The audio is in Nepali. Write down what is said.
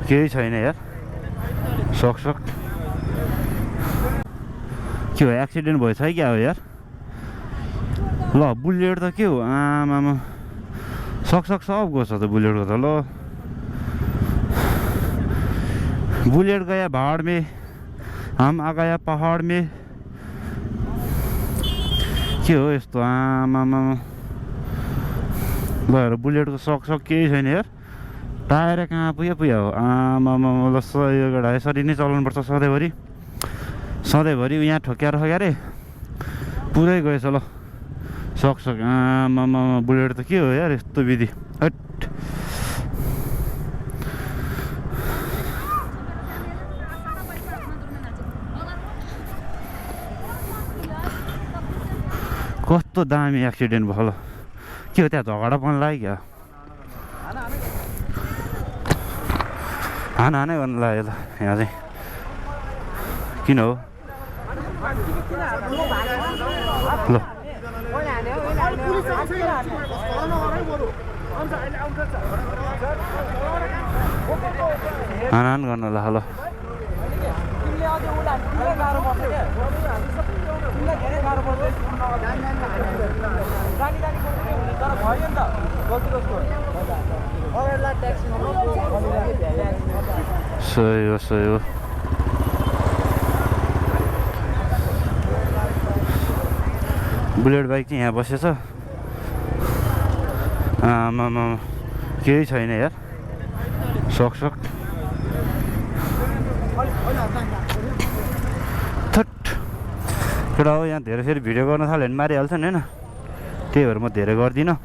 केही छैन यार सकसक के हो एक्सिडेन्ट भएछ है क्या हो यार ल बुलेट त के हो आमामा सकसक सब गछ त बुलेटको त ल बुलेट गया भाड में हम आ गया पहाड में के हो यस्तो आमामा ल हेर बुलेटको सकसक केही छैन यार टायर कहाँ पुग्यो हो आमामा ल यो गडा यसरी नै चलाउनुपर्छ सधैँभरि यहाँ ठोक्याएर पुरै गएछ ल सकसक आमामा बुलेट त के हो यार यस्तो विधि हट कस्तो दामी एक्सिडेन्ट भयो ल के हो त्यहाँ झगडा पनि लाग्यो क्या हाना गर्नु लाग्यो ल यहाँ चाहिँ किन हो ल हान गर्नु ल ल सही हो बुलेट बाइक चाहिँ यहाँ बसेछ आमामा केही छैन यार सकसक थट केटा हो यहाँ धेरै फेरि भिडियो गर्न थाल्यो भने मारिहाल्छ नि होइन त्यही भएर म धेरै गर्दिनँ